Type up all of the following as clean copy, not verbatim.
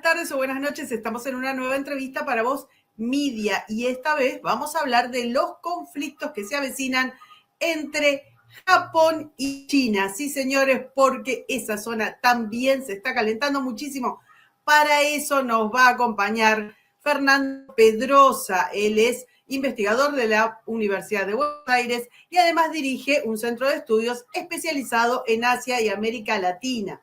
tardes o buenas noches. Estamos en una nueva entrevista para Voz Media y esta vez vamos a hablar de los conflictos que se avecinan entre Japón y China. Sí, señores, porque esa zona también se está calentando muchísimo. Para eso nos va a acompañar Fernando Pedrosa. Él es investigador de la Universidad de Buenos Aires y además dirige un centro de estudios especializado en Asia y América Latina.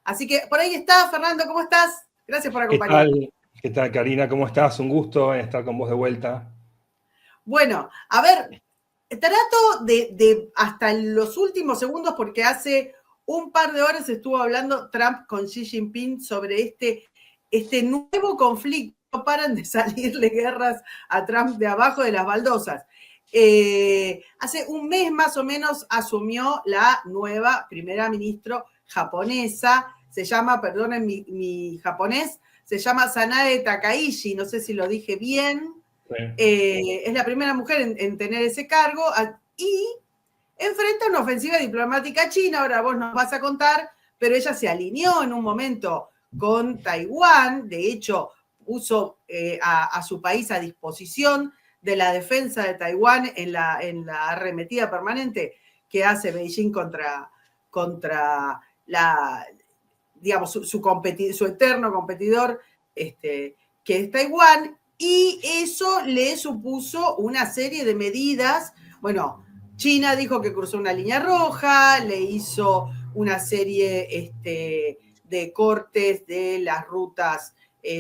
Así que por ahí está, Fernando, ¿cómo estás? Gracias por acompañarnos. ¿Qué tal, Karina? ¿Cómo estás? Un gusto estar con vos de vuelta. Bueno, a ver, trato de hasta los últimos segundos, porque hace un par de horas estuvo hablando Trump con Xi Jinping sobre este nuevo conflicto. No paran de salirle guerras a Trump de abajo de las baldosas. Hace un mes más o menos asumió la nueva primera ministra japonesa. Se llama, perdonen mi japonés, se llama Sanae Takaishi, no sé si lo dije bien. Sí. Es la primera mujer en tener ese cargo y enfrenta una ofensiva diplomática china. Ahora vos nos vas a contar, pero ella se alineó en un momento con Taiwán. De hecho, puso a su país a disposición de la defensa de Taiwán en la arremetida permanente que hace Beijing contra digamos, su eterno competidor, que es Taiwán. Y eso le supuso una serie de medidas. Bueno, China dijo que cruzó una línea roja, le hizo una serie de cortes de las rutas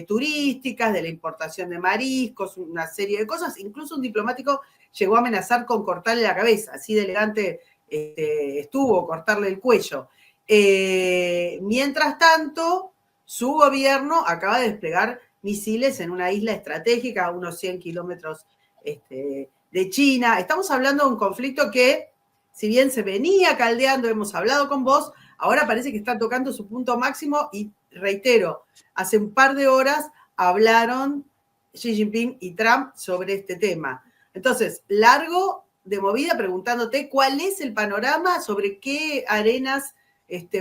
turísticas, de la importación de mariscos, una serie de cosas. Incluso un diplomático llegó a amenazar con cortarle la cabeza, así de elegante estuvo, cortarle el cuello. Mientras tanto, su gobierno acaba de desplegar misiles en una isla estratégica a unos 100 kilómetros de China. Estamos hablando de un conflicto que, si bien se venía caldeando, hemos hablado con vos, ahora parece que está tocando su punto máximo y, reitero, hace un par de horas hablaron Xi Jinping y Trump sobre este tema. Entonces, largo de movida preguntándote cuál es el panorama, sobre qué arenas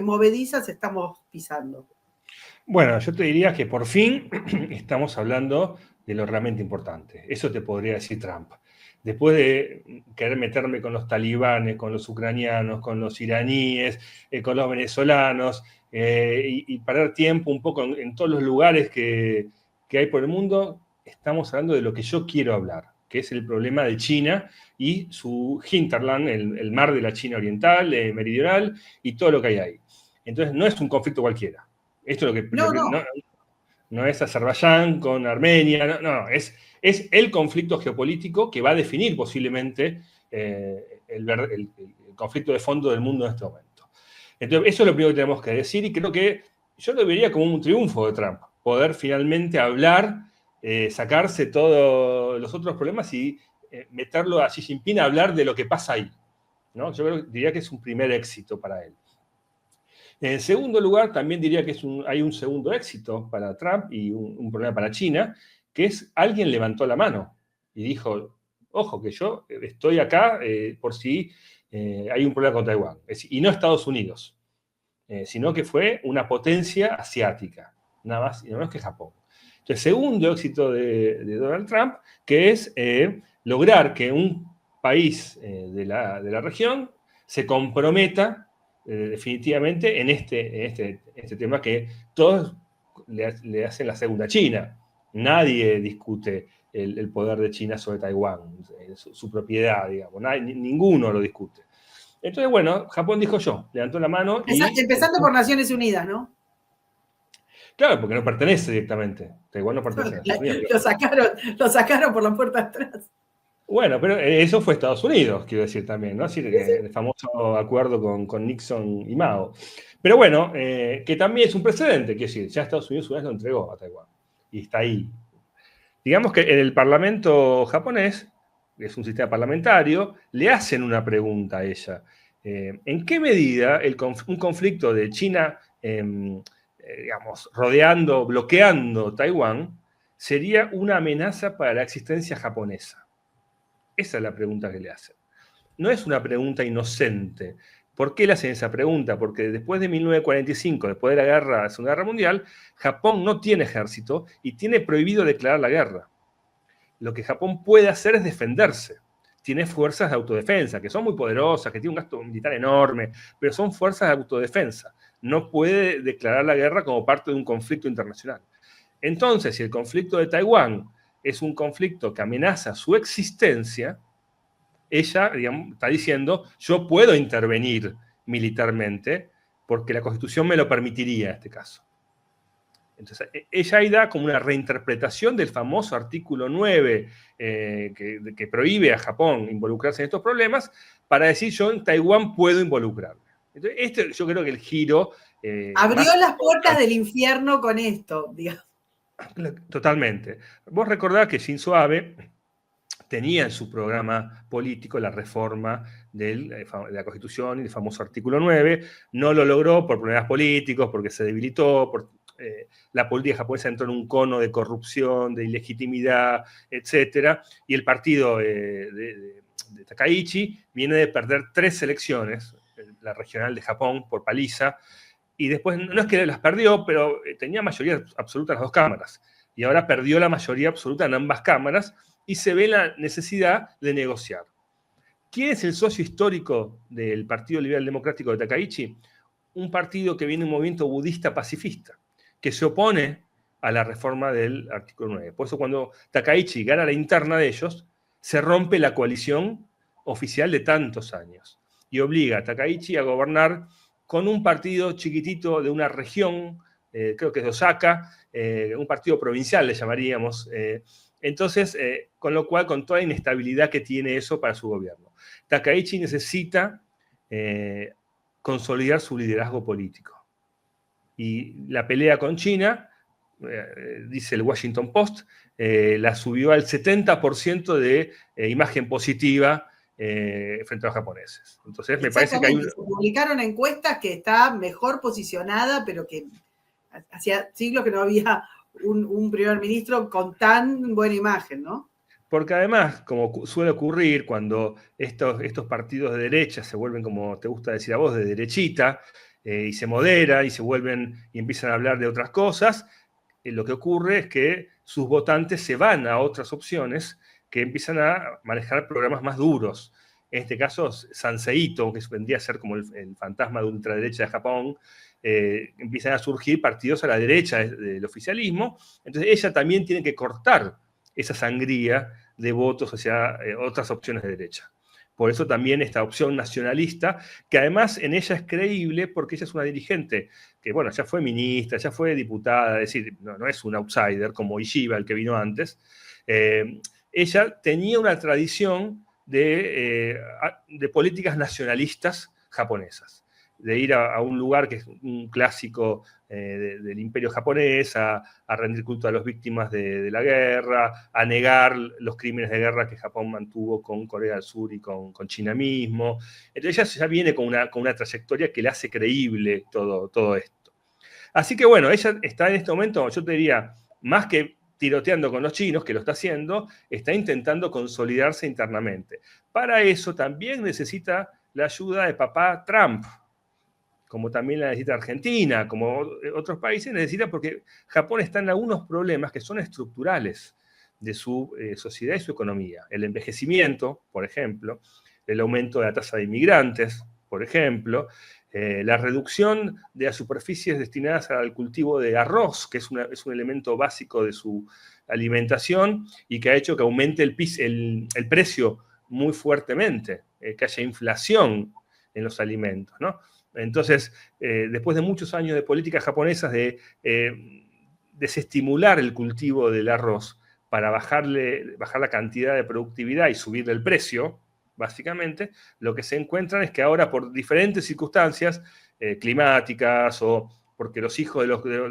movedizas estamos pisando. Bueno, yo te diría que por fin estamos hablando de lo realmente importante. Eso te podría decir Trump. Después de querer meterme con los talibanes, con los ucranianos, con los iraníes, con los venezolanos, y perder tiempo un poco en todos los lugares que hay por el mundo, estamos hablando de lo que yo quiero hablar, que es el problema de China y su hinterland, el mar de la China oriental, meridional, y todo lo que hay ahí. Entonces, no es un conflicto cualquiera. Esto es lo que no es Azerbaiyán con Armenia, no, es el conflicto geopolítico que va a definir posiblemente el conflicto de fondo del mundo en este momento. Entonces, eso es lo primero que tenemos que decir, y creo que yo lo vería como un triunfo de Trump, poder finalmente hablar, sacarse todos los otros problemas y meterlo a Xi Jinping a hablar de lo que pasa ahí, ¿no? Yo diría que es un primer éxito para él. En segundo lugar, también diría que hay un segundo éxito para Trump y un problema para China, que es alguien levantó la mano y dijo, ojo, que yo estoy acá por si hay un problema con Taiwán. Y no Estados Unidos, sino que fue una potencia asiática, nada más y nada menos que Japón. Entonces, segundo éxito de Donald Trump, que es lograr que un país de la región se comprometa definitivamente en este tema que todos le hacen la segunda China. Nadie discute el poder de China sobre Taiwán, su propiedad, digamos. Ninguno lo discute. Entonces, bueno, Japón dijo yo, levantó la mano y... Empezando por Naciones Unidas, ¿no? Claro, porque no pertenece directamente. Taiwán no pertenece a Estados Unidos. Lo sacaron por la puerta atrás. Bueno, pero eso fue Estados Unidos, quiero decir también, ¿no? Así que el famoso acuerdo con Nixon y Mao. Pero bueno, que también es un precedente, quiero decir, ya Estados Unidos una vez lo entregó a Taiwán. Y está ahí. Digamos que en el Parlamento japonés, que es un sistema parlamentario, le hacen una pregunta a ella. ¿En qué medida un conflicto de China, digamos, rodeando, bloqueando Taiwán, sería una amenaza para la existencia japonesa? Esa es la pregunta que le hacen. No es una pregunta inocente, ¿Por qué le hacen esa pregunta? Porque después de 1945, después de la Segunda Guerra Mundial, Japón no tiene ejército y tiene prohibido declarar la guerra. Lo que Japón puede hacer es defenderse. Tiene fuerzas de autodefensa, que son muy poderosas, que tienen un gasto militar enorme, pero son fuerzas de autodefensa. No puede declarar la guerra como parte de un conflicto internacional. Entonces, si el conflicto de Taiwán es un conflicto que amenaza su existencia, ella, digamos, está diciendo, yo puedo intervenir militarmente porque la Constitución me lo permitiría en este caso. Entonces, ella ahí da como una reinterpretación del famoso artículo 9 que prohíbe a Japón involucrarse en estos problemas para decir yo en Taiwán puedo involucrarme. Entonces, este yo creo que el giro... Abrió las puertas del infierno con esto, digamos. Totalmente. Vos recordás que Shinzo Abe tenía en su programa político la reforma de la Constitución y el famoso artículo 9, no lo logró por problemas políticos, porque se debilitó, la política japonesa entró en un cono de corrupción, de ilegitimidad, etc. Y el partido de Takaichi viene de perder 3 elecciones, la regional de Japón por paliza, y después no es que las perdió, pero tenía mayoría absoluta en las 2 cámaras. Y ahora perdió la mayoría absoluta en ambas cámaras y se ve la necesidad de negociar. ¿Quién es el socio histórico del Partido Liberal Democrático de Takaichi? Un partido que viene de un movimiento budista pacifista, que se opone a la reforma del artículo 9. Por eso cuando Takaichi gana la interna de ellos, se rompe la coalición oficial de tantos años y obliga a Takaichi a gobernar con un partido chiquitito de una región, creo que es de Osaka, un partido provincial le llamaríamos. Entonces, con lo cual, con toda la inestabilidad que tiene eso para su gobierno. Takaichi necesita consolidar su liderazgo político. Y la pelea con China, dice el Washington Post, la subió al 70% de imagen positiva frente a los japoneses. Entonces, me parece que hay Se publicaron encuestas que está mejor posicionada, pero que hacía siglos que no había un primer ministro con tan buena imagen, ¿no? Porque además, como suele ocurrir cuando estos partidos de derecha se vuelven, como te gusta decir a vos, de derechita, y se modera y se vuelven y empiezan a hablar de otras cosas, lo que ocurre es que sus votantes se van a otras opciones que empiezan a manejar programas más duros. En este caso, Sansei-to, que vendría a ser como el fantasma de ultraderecha de Japón, empiezan a surgir partidos a la derecha del oficialismo. Entonces ella también tiene que cortar esa sangría de votos hacia otras opciones de derecha. Por eso también esta opción nacionalista, que además en ella es creíble porque ella es una dirigente que, bueno, ya fue ministra, ya fue diputada, es decir, no es un outsider como Ishiba, el que vino antes. Ella tenía una tradición de políticas nacionalistas japonesas, de ir a un lugar que es un clásico del imperio japonés, a rendir culto a las víctimas de la guerra, a negar los crímenes de guerra que Japón mantuvo con Corea del Sur y con China mismo. Entonces ella ya viene con una trayectoria que le hace creíble todo esto. Así que bueno, ella está en este momento, yo te diría, más que tiroteando con los chinos, que lo está haciendo, está intentando consolidarse internamente. Para eso también necesita la ayuda de papá Trump, como también la necesita Argentina, como otros países necesitan, porque Japón está en algunos problemas que son estructurales de su sociedad y su economía. El envejecimiento, por ejemplo, el aumento de la tasa de inmigrantes, por ejemplo, la reducción de las superficies destinadas al cultivo de arroz, que es un elemento básico de su alimentación y que ha hecho que aumente el precio muy fuertemente, que haya inflación en los alimentos, ¿no? Entonces, después de muchos años de políticas japonesas de desestimular el cultivo del arroz para bajar la cantidad de productividad y subirle el precio, básicamente, lo que se encuentran es que ahora por diferentes circunstancias climáticas o porque los hijos de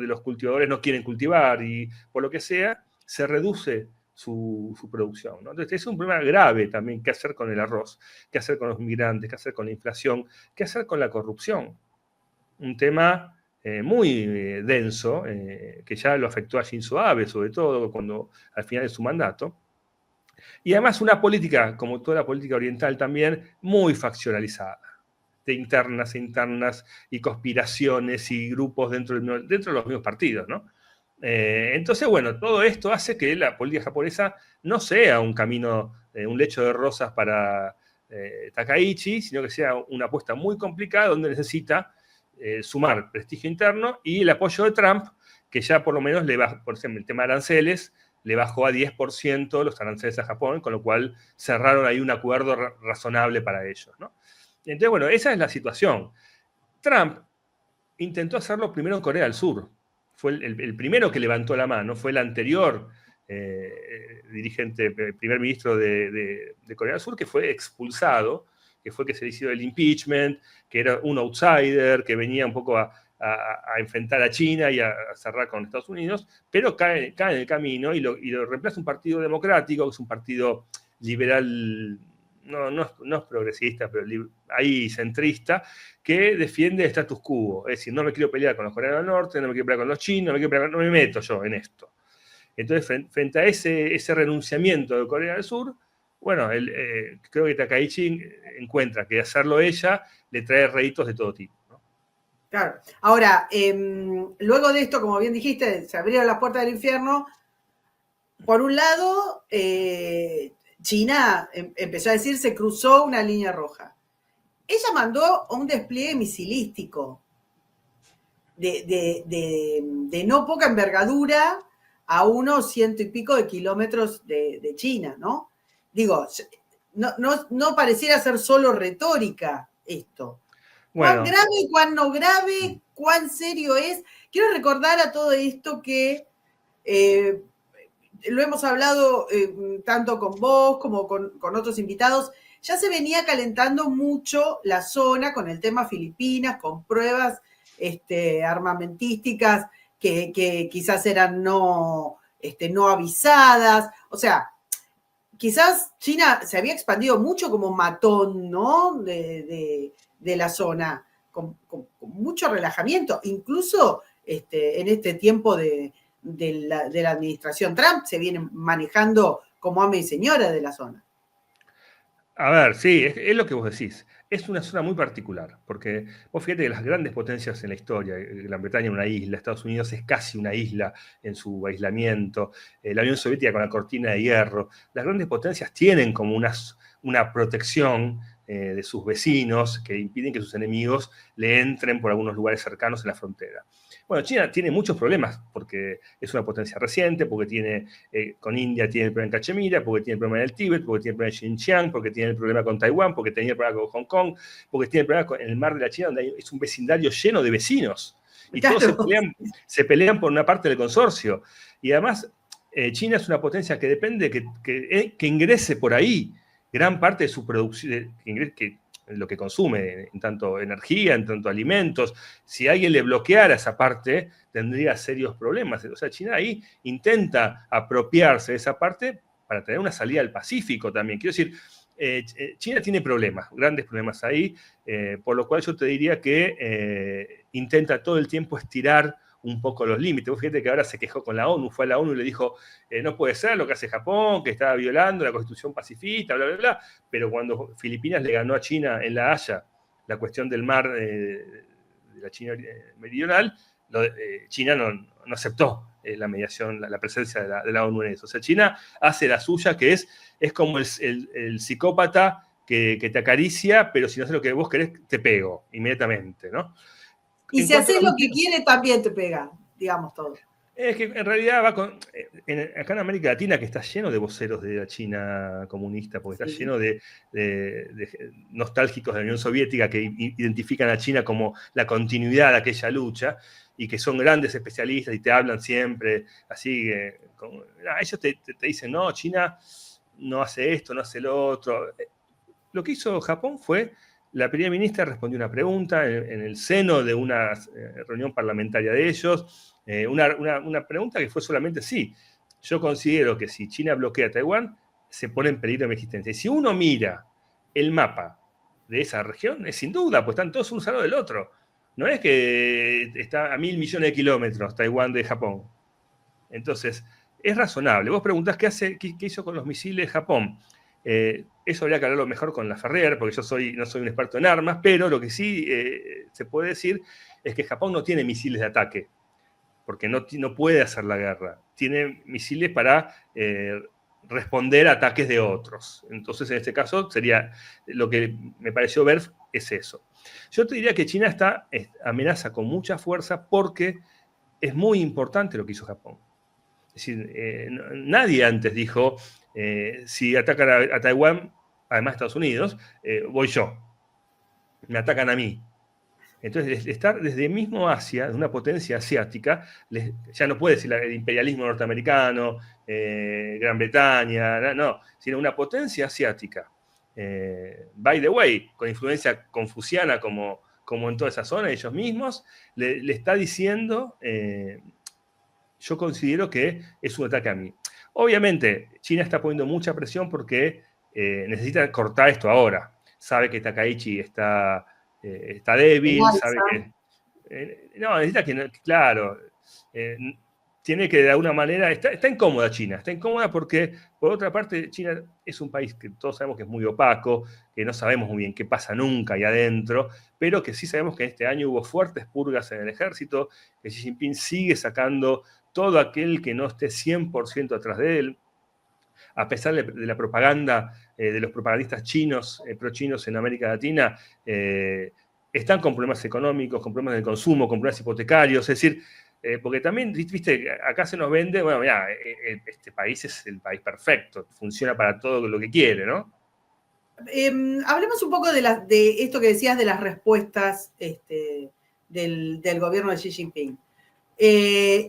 los cultivadores no quieren cultivar y por lo que sea, se reduce su producción, ¿no? Entonces es un problema grave también qué hacer con el arroz, qué hacer con los migrantes, qué hacer con la inflación, qué hacer con la corrupción. Un tema muy denso, que ya lo afectó a Shinzo Abe, sobre todo al final de su mandato. Y además una política, como toda la política oriental también, muy faccionalizada. internas e internas y conspiraciones y grupos dentro de los mismos partidos, ¿no? Entonces, bueno, todo esto hace que la política japonesa no sea un camino, un lecho de rosas para Takaichi, sino que sea una apuesta muy complicada donde necesita sumar prestigio interno y el apoyo de Trump, que ya por lo menos le va, por ejemplo, el tema de aranceles, le bajó a 10% los aranceles a Japón, con lo cual cerraron ahí un acuerdo razonable para ellos, ¿no? Entonces, bueno, esa es la situación. Trump intentó hacerlo primero en Corea del Sur. Fue el primero que levantó la mano, fue el anterior dirigente, primer ministro de Corea del Sur, que fue expulsado, que fue que se hizo el impeachment, que era un outsider, que venía un poco a enfrentar a China y a cerrar con Estados Unidos, pero cae en el camino y lo reemplaza un partido democrático, que es un partido liberal, no es progresista, pero ahí centrista, que defiende el status quo. Es decir, no me quiero pelear con los coreanos del norte, no me quiero pelear con los chinos, no me meto yo en esto. Entonces, frente a ese renunciamiento de Corea del Sur, bueno, creo que Takaichi encuentra que hacerlo ella le trae réditos de todo tipo, ¿no? Claro. Ahora, luego de esto, como bien dijiste, se abrieron las puertas del infierno. Por un lado, China empezó a decir se cruzó una línea roja. Ella mandó un despliegue misilístico de no poca envergadura a unos 100 y pico de kilómetros de China, ¿no? Digo, no pareciera ser solo retórica esto. Bueno. ¿Cuán grave, cuán no grave, cuán serio es? Quiero recordar a todo esto que lo hemos hablado tanto con vos como con otros invitados. Ya se venía calentando mucho la zona con el tema Filipinas, con pruebas armamentísticas que quizás eran no avisadas. O sea, quizás China se había expandido mucho como matón, ¿no? De la zona, con mucho relajamiento. Incluso en este tiempo de la administración Trump se viene manejando como ama y señora de la zona. A ver, sí, es lo que vos decís. Es una zona muy particular, porque vos fíjate que las grandes potencias en la historia, Gran Bretaña es una isla, Estados Unidos es casi una isla en su aislamiento, la Unión Soviética con la cortina de hierro, las grandes potencias tienen como una protección de sus vecinos que impiden que sus enemigos le entren por algunos lugares cercanos en la frontera. Bueno, China tiene muchos problemas porque es una potencia reciente, porque tiene, con India tiene el problema en Cachemira, porque tiene el problema en el Tíbet, porque tiene el problema en Xinjiang, porque tiene el problema con Taiwán, porque tenía el problema con Hong Kong, porque tiene el problema en el mar de la China, donde es un vecindario lleno de vecinos. Y claro, todos se pelean por una parte del consorcio. Y además, China es una potencia que depende que ingrese por ahí gran parte de su producción, lo que consume, en tanto energía, en tanto alimentos. Si alguien le bloqueara esa parte, tendría serios problemas. O sea, China ahí intenta apropiarse de esa parte para tener una salida al Pacífico también. Quiero decir, China tiene problemas, grandes problemas ahí, por lo cual yo te diría que intenta todo el tiempo estirar un poco los límites. Vos fíjate que ahora se quejó con la ONU, fue a la ONU y le dijo, no puede ser lo que hace Japón, que está violando la Constitución pacifista, bla, bla, bla, pero cuando Filipinas le ganó a China en La Haya la cuestión del mar de la China meridional, China no aceptó la mediación, la presencia de la ONU en eso. O sea, China hace la suya, que es como el psicópata que te acaricia, pero si no haces lo que vos querés, te pego inmediatamente, ¿no? Y si haces lo que quiere, también te pega, digamos todo. Es que en realidad va acá en América Latina, que está lleno de voceros de la China comunista, porque está lleno de nostálgicos de la Unión Soviética que identifican a China como la continuidad de aquella lucha y que son grandes especialistas y te hablan siempre así. Ellos te dicen, no, China no hace esto, no hace lo otro. Lo que hizo Japón fue, la primera ministra respondió una pregunta en el seno de una reunión parlamentaria de ellos, una pregunta que fue solamente sí. Yo considero que si China bloquea Taiwán, se pone en peligro mi existencia. Y si uno mira el mapa de esa región, es sin duda, pues están todos uno al lado del otro. No es que está a 1.000 millones de kilómetros Taiwán de Japón. Entonces, es razonable. Vos preguntás qué hizo con los misiles Japón. Eso habría que hablarlo mejor con Laferriere, porque yo no soy un experto en armas, pero lo que sí se puede decir es que Japón no tiene misiles de ataque, porque no puede hacer la guerra. Tiene misiles para responder a ataques de otros. Entonces, en este caso, lo que me pareció ver es eso. Yo te diría que China amenaza con mucha fuerza porque es muy importante lo que hizo Japón. Es decir, nadie antes dijo, si atacan a Taiwán, además de Estados Unidos, voy yo. Me atacan a mí. Entonces, estar desde mismo Asia, de una potencia asiática, ya no puede decir el imperialismo norteamericano, Gran Bretaña, no, sino una potencia asiática. By the way, con influencia confuciana como en toda esa zona, ellos mismos, le está diciendo, yo considero que es un ataque a mí. Obviamente, China está poniendo mucha presión porque necesita cortar esto ahora. Sabe que Takaichi está débil, sabe que... no, necesita que, claro, tiene que de alguna manera... Está incómoda China, está incómoda porque, por otra parte, China es un país que todos sabemos que es muy opaco, que no sabemos muy bien qué pasa nunca ahí adentro, pero que sí sabemos que este año hubo fuertes purgas en el ejército, que Xi Jinping sigue sacando todo aquel que no esté 100% atrás de él, a pesar de la propaganda de los propagandistas chinos, pro-chinos en América Latina, están con problemas económicos, con problemas de consumo, con problemas hipotecarios, es decir, porque también, viste, acá se nos vende, bueno, mira, este país es el país perfecto, funciona para todo lo que quiere, ¿no? Hablemos un poco de esto que decías de las respuestas del gobierno de Xi Jinping.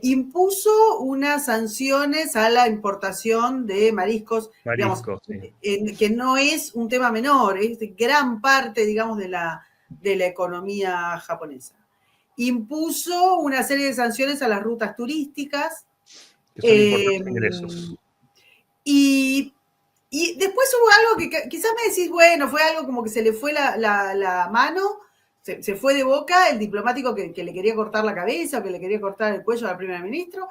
Impuso unas sanciones a la importación de mariscos, digamos, Sí. Que no es un tema menor, es gran parte, digamos, de la economía japonesa. Impuso una serie de sanciones a las rutas turísticas. Que son importantes ingresos. Y después hubo algo que quizás me decís, bueno, fue algo como que se le fue la mano, se fue de boca el diplomático que le quería cortar la cabeza o que le quería cortar el cuello al primer ministro,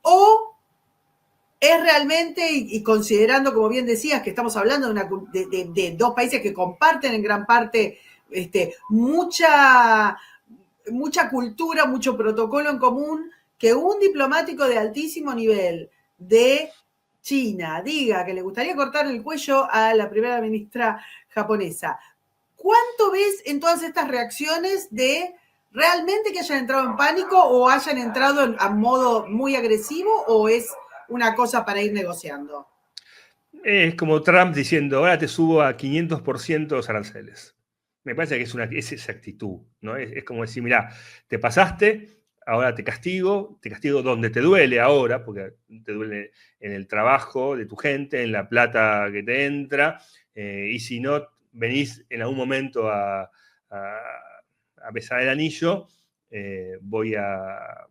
o es realmente, y considerando, como bien decías, que estamos hablando de dos países que comparten en gran parte mucha cultura, mucho protocolo en común, que un diplomático de altísimo nivel de China diga que le gustaría cortar el cuello a la primera ministra japonesa. ¿Cuánto ves en todas estas reacciones de realmente que hayan entrado en pánico o hayan entrado a modo muy agresivo, o es una cosa para ir negociando? Es como Trump diciendo, ahora te subo a 500% los aranceles. Me parece que es esa actitud, ¿no? Es como decir, mira, te pasaste, ahora te castigo donde te duele ahora, porque te duele en el trabajo de tu gente, en la plata que te entra, y si no venís en algún momento a besar el anillo, voy a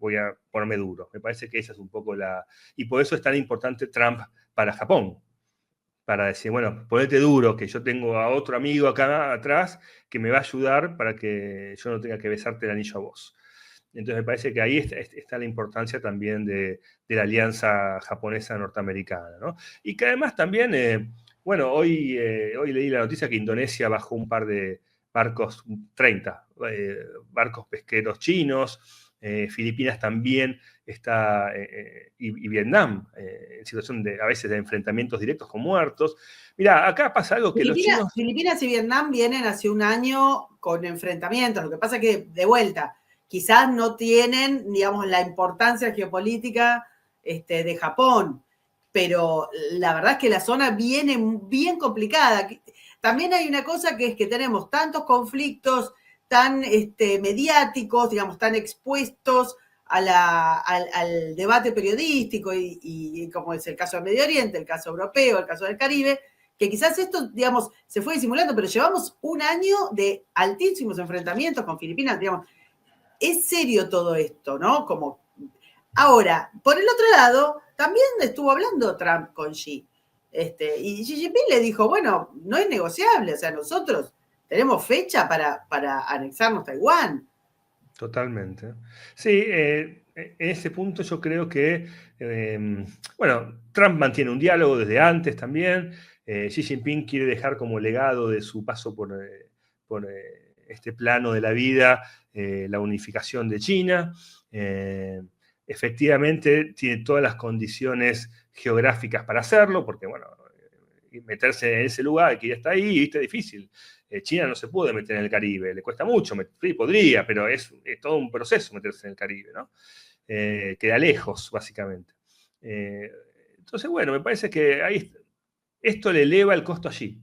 ponerme duro. Me parece que esa es un poco la... Y por eso es tan importante Trump para Japón, para decir, bueno, ponete duro, que yo tengo a otro amigo acá atrás que me va a ayudar para que yo no tenga que besarte el anillo a vos. Entonces me parece que ahí está la importancia también de la alianza japonesa-norteamericana, ¿no? Y que además también, bueno, hoy leí la noticia que Indonesia bajó un par de barcos, 30 barcos pesqueros chinos, Filipinas también está, y Vietnam, en situación a veces de enfrentamientos directos con muertos. Mirá, acá pasa algo que los chinos... Filipinas y Vietnam vienen hace un año con enfrentamientos. Lo que pasa es que, de vuelta, quizás no tienen, digamos, la importancia geopolítica de Japón, pero la verdad es que la zona viene bien complicada. También hay una cosa que es que tenemos tantos conflictos tan mediáticos, digamos, tan expuestos al debate periodístico y como es el caso del Medio Oriente, el caso europeo, el caso del Caribe, que quizás esto, digamos, se fue disimulando, pero llevamos un año de altísimos enfrentamientos con Filipinas, digamos, es serio todo esto, ¿no? Como ahora, por el otro lado, también estuvo hablando Trump con Xi, y Xi Jinping le dijo, bueno, no es negociable, o sea, nosotros tenemos fecha para anexarnos Taiwán. Totalmente. Sí, en ese punto yo creo que, bueno, Trump mantiene un diálogo desde antes también. Xi Jinping quiere dejar como legado de su paso por este plano de la vida la unificación de China. Efectivamente, tiene todas las condiciones geográficas para hacerlo, porque, bueno, meterse en ese lugar que ya está ahí, ¿viste? Es difícil. China no se puede meter en el Caribe, le cuesta mucho, sí, podría, pero es todo un proceso meterse en el Caribe, ¿no? Queda lejos, básicamente. Entonces, bueno, me parece que ahí esto le eleva el costo allí.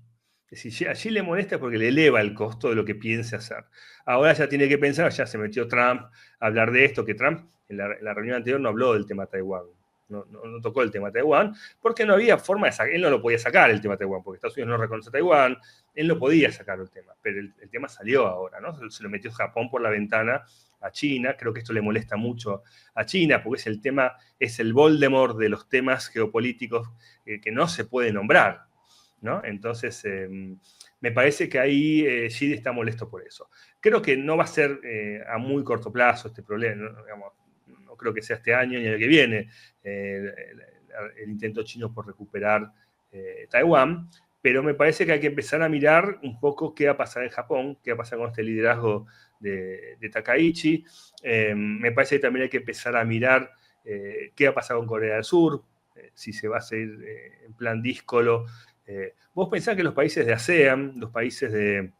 Es decir, allí le molesta porque le eleva el costo de lo que piense hacer. Ahora ya tiene que pensar, ya se metió Trump a hablar de esto, que Trump en la reunión anterior no habló del tema Taiwán. No tocó el tema Taiwán, porque no había forma de sacar, él no lo podía sacar el tema Taiwán, porque Estados Unidos no reconoce a Taiwán, él no podía sacar el tema, pero el tema salió ahora, ¿no? Se lo metió Japón por la ventana a China, creo que esto le molesta mucho a China, porque es el tema, es el Voldemort de los temas geopolíticos que no se puede nombrar, ¿no? Entonces, me parece que ahí Xi está molesto por eso. Creo que no va a ser a muy corto plazo este problema, ¿no? Digamos, no creo que sea este año ni el que viene el intento chino por recuperar Taiwán, pero me parece que hay que empezar a mirar un poco qué va a pasar en Japón, qué va a pasar con este liderazgo de Takaichi. Me parece que también hay que empezar a mirar qué va a pasar con Corea del Sur, si se va a seguir en plan díscolo. Vos pensás que los países de ASEAN, los países de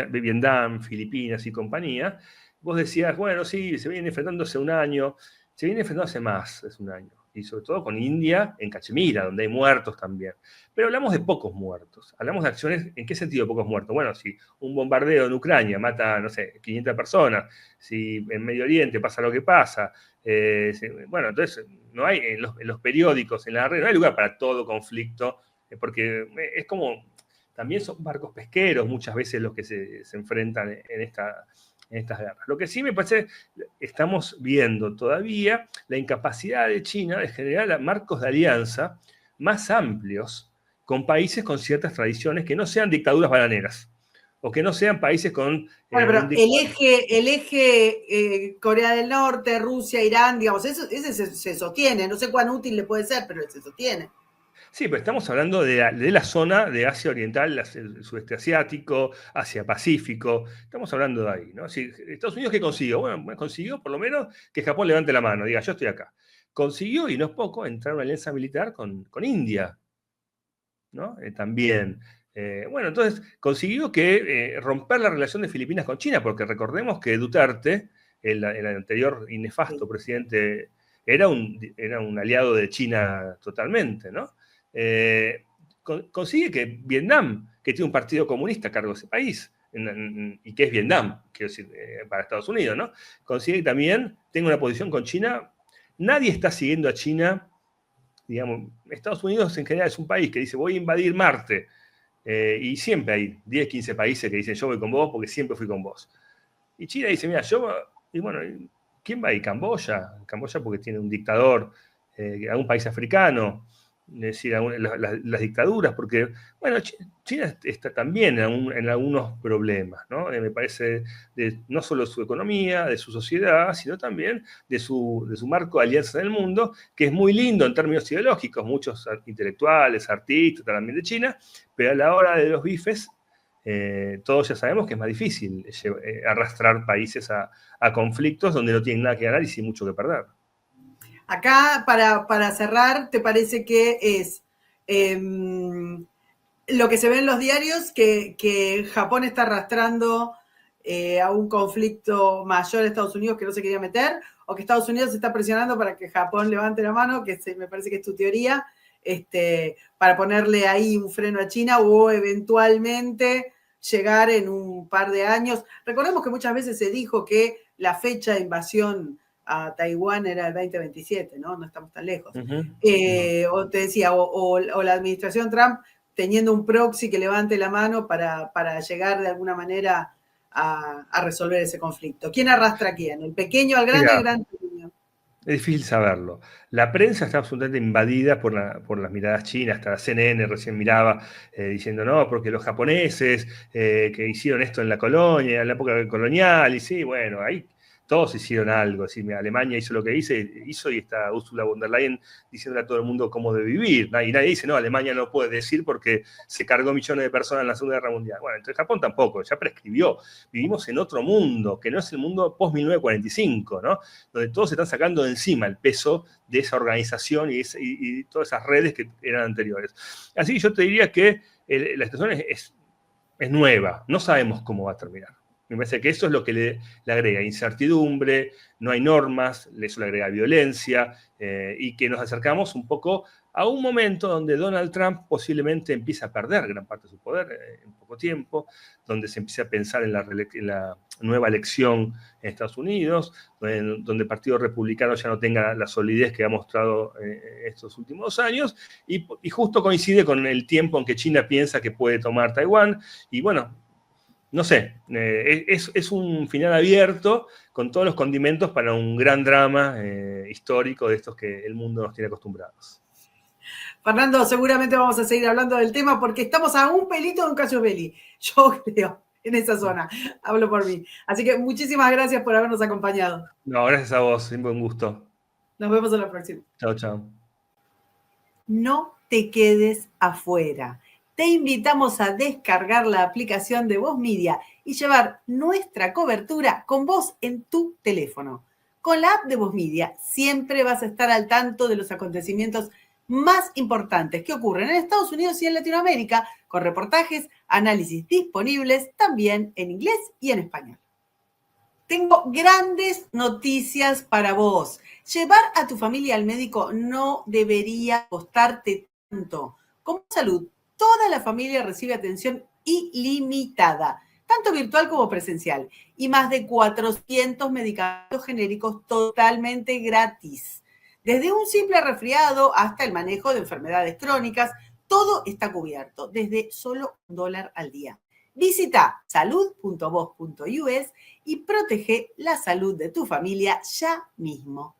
Vietnam, Filipinas y compañía, vos decías, bueno, sí, se viene enfrentándose un año, se viene enfrentándose más, es un año, y sobre todo con India en Cachemira, donde hay muertos también. Pero hablamos de pocos muertos, hablamos de acciones, ¿en qué sentido pocos muertos? Bueno, si un bombardeo en Ucrania mata, no sé, 500 personas, si en Medio Oriente pasa lo que pasa, bueno, entonces no hay en los periódicos, en la red, no hay lugar para todo conflicto, porque es como, también son barcos pesqueros muchas veces los que se enfrentan en estas guerras. Lo que sí me parece, estamos viendo todavía la incapacidad de China de generar marcos de alianza más amplios con países con ciertas tradiciones que no sean dictaduras bananeras o que no sean países con... Bueno, pero el eje Corea del Norte, Rusia, Irán, digamos, ese se sostiene. No sé cuán útil le puede ser, pero se sostiene. Sí, pero estamos hablando de la zona de Asia Oriental, el sudeste asiático, Asia Pacífico. Estamos hablando de ahí, ¿no? Si Estados Unidos, ¿qué consiguió? Bueno, consiguió por lo menos que Japón levante la mano, diga, yo estoy acá. Consiguió, y no es poco, entrar a una alianza militar con India, ¿no? También. Bueno, entonces consiguió que romper la relación de Filipinas con China, porque recordemos que Duterte, el anterior y nefasto presidente, era un aliado de China totalmente, ¿no? Consigue que Vietnam, que tiene un partido comunista a cargo de ese país, y que es Vietnam, quiero decir, para Estados Unidos, ¿no? Consigue que también tenga una posición con China. Nadie está siguiendo a China, digamos, Estados Unidos en general es un país que dice voy a invadir Marte, y siempre hay 10, 15 países que dicen yo voy con vos porque siempre fui con vos. Y China dice, mira, y bueno, ¿quién va a ir? Camboya porque tiene un dictador, algún país africano, es decir, las dictaduras, porque, bueno, China está también en algunos problemas, ¿no? Me parece, no solo de su economía, de su sociedad, sino también de su marco de alianza en el mundo, que es muy lindo en términos ideológicos, muchos intelectuales, artistas también de China, pero a la hora de los bifes, todos ya sabemos que es más difícil arrastrar países a conflictos donde no tienen nada que ganar y sin mucho que perder. Acá, para cerrar, ¿te parece que es lo que se ve en los diarios, que Japón está arrastrando a un conflicto mayor a Estados Unidos que no se quería meter, o que Estados Unidos se está presionando para que Japón levante la mano, que me parece que es tu teoría, para ponerle ahí un freno a China, o eventualmente llegar en un par de años? Recordemos que muchas veces se dijo que la fecha de invasión a Taiwán era el 2027, ¿no? No estamos tan lejos. O te decía, o la administración Trump teniendo un proxy que levante la mano para llegar de alguna manera a resolver ese conflicto. ¿Quién arrastra a quién? ¿El pequeño al grande, el grande al pequeño? Es difícil saberlo. La prensa está absolutamente invadida por las miradas chinas. Hasta la CNN recién miraba diciendo, no, porque los japoneses que hicieron esto en la colonia, en la época colonial, y sí, bueno, ahí todos hicieron algo. ¿Sí? Alemania hizo lo que hizo y está Ursula von der Leyen diciéndole a todo el mundo cómo debe vivir. Y nadie dice, no, Alemania no puede decir porque se cargó millones de personas en la Segunda Guerra Mundial. Bueno, entonces Japón tampoco, ya prescribió. Vivimos en otro mundo, que no es el mundo post-1945, ¿no? Donde todos se están sacando de encima el peso de esa organización y todas esas redes que eran anteriores. Así que yo te diría que la situación es nueva, no sabemos cómo va a terminar. Me parece que eso es lo que le agrega incertidumbre, no hay normas, eso le agrega violencia, y que nos acercamos un poco a un momento donde Donald Trump posiblemente empiece a perder gran parte de su poder en poco tiempo, donde se empiece a pensar en la nueva elección en Estados Unidos, donde el Partido Republicano ya no tenga la solidez que ha mostrado estos últimos 2 años, y justo coincide con el tiempo en que China piensa que puede tomar Taiwán, y bueno, no sé, es un final abierto con todos los condimentos para un gran drama histórico de estos que el mundo nos tiene acostumbrados. Fernando, seguramente vamos a seguir hablando del tema porque estamos a un pelito de un casus belli, yo creo, en esa zona. Hablo por mí. Así que muchísimas gracias por habernos acompañado. No, gracias a vos, siempre un gusto. Nos vemos en la próxima. Chao, chao. No te quedes afuera. Te invitamos a descargar la aplicación de Voz Media y llevar nuestra cobertura con vos en tu teléfono. Con la app de Voz Media siempre vas a estar al tanto de los acontecimientos más importantes que ocurren en Estados Unidos y en Latinoamérica, con reportajes, análisis disponibles también en inglés y en español. Tengo grandes noticias para vos. Llevar a tu familia al médico no debería costarte tanto. Con Salud, toda la familia recibe atención ilimitada, tanto virtual como presencial, y más de 400 medicamentos genéricos totalmente gratis. Desde un simple resfriado hasta el manejo de enfermedades crónicas, todo está cubierto desde solo $1 al día. Visita salud.voz.us y protege la salud de tu familia ya mismo.